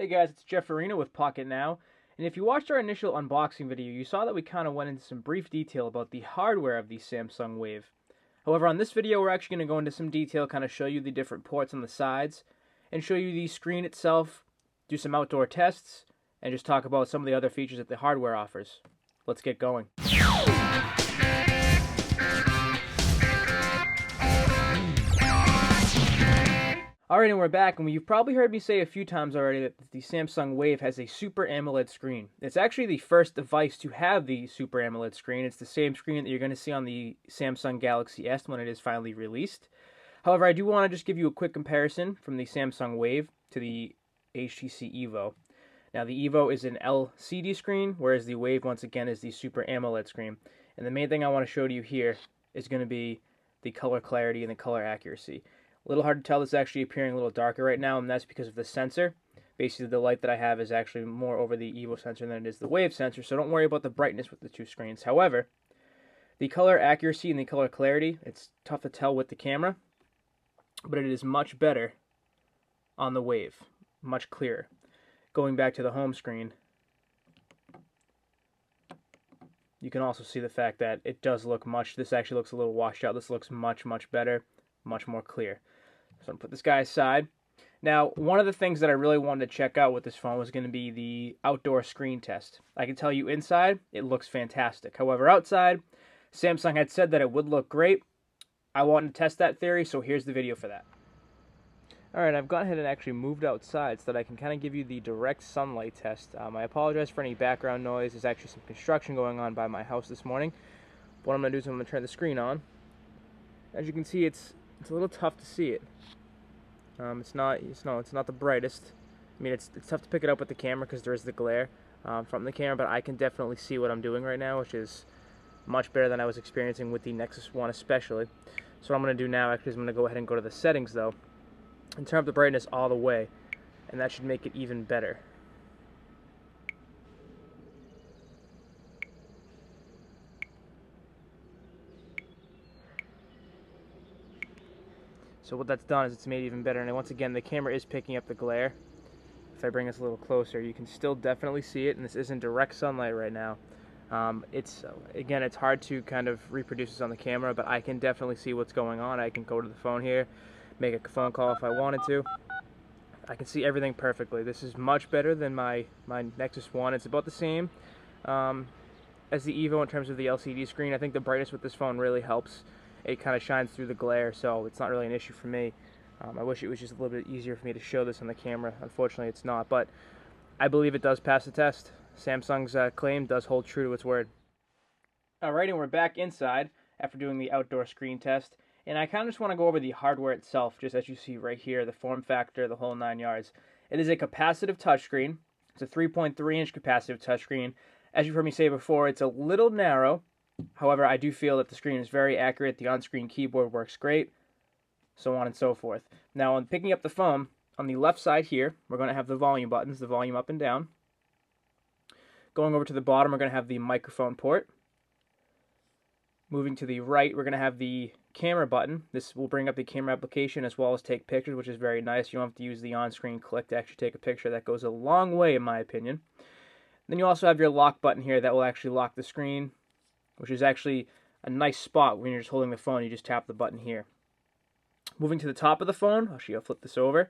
Hey guys, it's Jeff Farina with Pocketnow, and if you watched our initial unboxing video, you saw that we kind of went into some brief detail about the hardware of the Samsung Wave. However, on this video, we're actually going to go into some detail, kind of show you the different ports on the sides, and show you the screen itself, do some outdoor tests, and just talk about some of the other features that the hardware offers. Let's get going. Alright, and we're back, and you've probably heard me say a few times already that the Samsung Wave has a Super AMOLED screen. It's actually the first device to have the Super AMOLED screen. It's the same screen that you're going to see on the Samsung Galaxy S when it is finally released. However, I do want to just give you a quick comparison from the Samsung Wave to the HTC Evo. Now, the Evo is an LCD screen, whereas the Wave, once again, is the Super AMOLED screen. And the main thing I want to show to you here is going to be the color clarity and the color accuracy. A little hard to tell, this is actually appearing a little darker right now, and that's because of the sensor. Basically, the light that I have is actually more over the Evo sensor than it is the Wave sensor, so don't worry about the brightness with the two screens. However, the color accuracy and the color clarity, it's tough to tell with the camera, but it is much better on the Wave, much clearer. Going back to the home screen, you can also see the fact that it does look this actually looks a little washed out. This looks much, much better, much more clear. So I'm going to put this guy aside. Now, one of the things that I really wanted to check out with this phone was going to be the outdoor screen test. I can tell you inside, it looks fantastic. However, outside, Samsung had said that it would look great. I wanted to test that theory, so here's the video for that. Alright, I've gone ahead and actually moved outside so that I can kind of give you the direct sunlight test. I apologize for any background noise. There's actually some construction going on by my house this morning. What I'm going to do is I'm going to turn the screen on. As you can see, it's a little tough to see it. It's not the brightest. I mean, it's tough to pick it up with the camera because there is the glare from the camera, but I can definitely see what I'm doing right now, which is much better than I was experiencing with the Nexus 1 especially. So what I'm going to do now actually is I'm going to go ahead and go to the settings though and turn up the brightness all the way, and that should make it even better. So what that's done is it's made it even better, and once again the camera is picking up the glare. If I bring this a little closer, you can still definitely see it, and this isn't direct sunlight right now. It's hard to kind of reproduce this on the camera, but I can definitely see what's going on. I can go to the phone here, make a phone call if I wanted to. I can see everything perfectly. This is much better than my Nexus 1. It's about the same as the Evo in terms of the LCD screen. I think the brightness with this phone really helps. It kind of shines through the glare, so it's not really an issue for me. I wish it was just a little bit easier for me to show this on the camera. Unfortunately, it's not, but I believe it does pass the test. Samsung's claim does hold true to its word. Alright, and we're back inside after doing the outdoor screen test, and I kind of just want to go over the hardware itself, just as you see right here, the form factor, the whole 9 yards. It is a capacitive touchscreen. It's a 3.3-inch capacitive touchscreen. As you've heard me say before, it's a little narrow. However, I do feel that the screen is very accurate, the on-screen keyboard works great, so on and so forth. Now, on picking up the phone, on the left side here, we're going to have the volume buttons, the volume up and down. Going over to the bottom, we're going to have the microphone port. Moving to the right, we're going to have the camera button. This will bring up the camera application as well as take pictures, which is very nice. You don't have to use the on-screen click to actually take a picture. That goes a long way, in my opinion. Then you also have your lock button here that will actually lock the screen, which is actually a nice spot when you're just holding the phone. You just tap the button here. Moving to the top of the phone, I'll flip this over.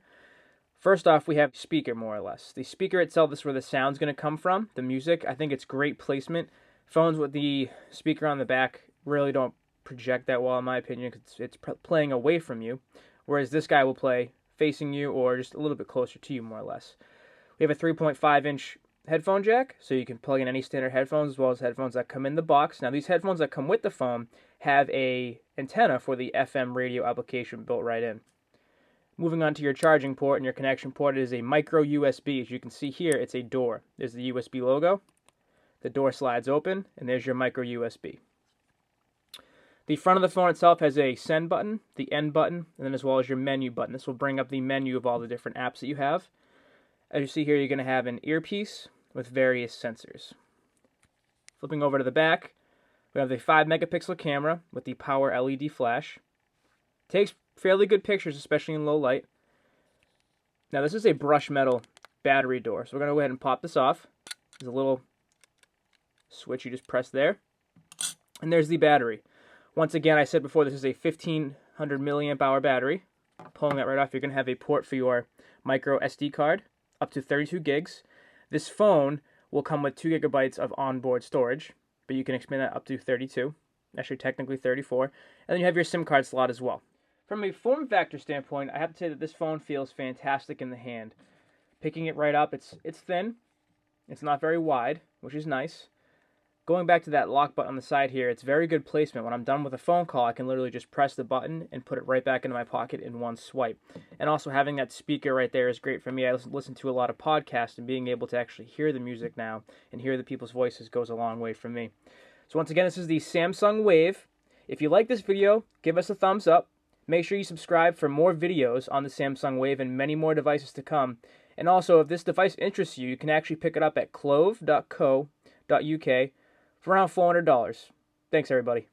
First off, we have speaker, more or less. The speaker itself is where the sound's going to come from, the music. I think it's great placement. Phones with the speaker on the back really don't project that well, in my opinion, because it's playing away from you, whereas this guy will play facing you or just a little bit closer to you, more or less. We have a 3.5-inch headphone jack, so you can plug in any standard headphones as well as headphones that come in the box. Now, these headphones that come with the phone have a antenna for the FM radio application built right in. Moving on to your charging port and your connection port, it is a micro USB. As you can see here, it's a door. There's the USB logo. The door slides open, and there's your micro USB. The front of the phone itself has a send button, the end button, and then as well as your menu button. This will bring up the menu of all the different apps that you have. As you see here, you're going to have an earpiece with various sensors. Flipping over to the back, we have the 5-megapixel camera with the power LED flash. Takes fairly good pictures, especially in low light. Now, this is a brushed metal battery door. So we're going to go ahead and pop this off. There's a little switch you just press there. And there's the battery. Once again, I said before, this is a 1500 milliamp hour battery. Pulling that right off, you're going to have a port for your micro SD card, up to 32 gigs. This phone will come with 2 gigabytes of onboard storage, but you can expand that up to 32. Actually, technically 34. And then you have your SIM card slot as well. From a form factor standpoint, I have to say that this phone feels fantastic in the hand. Picking it right up, it's thin. It's not very wide, which is nice. Going back to that lock button on the side here, it's very good placement. When I'm done with a phone call, I can literally just press the button and put it right back into my pocket in one swipe. And also having that speaker right there is great for me. I listen to a lot of podcasts, and being able to actually hear the music now and hear the people's voices goes a long way for me. So once again, this is the Samsung Wave. If you like this video, give us a thumbs up. Make sure you subscribe for more videos on the Samsung Wave and many more devices to come. And also, if this device interests you, you can actually pick it up at clove.co.uk for around $400. Thanks, everybody.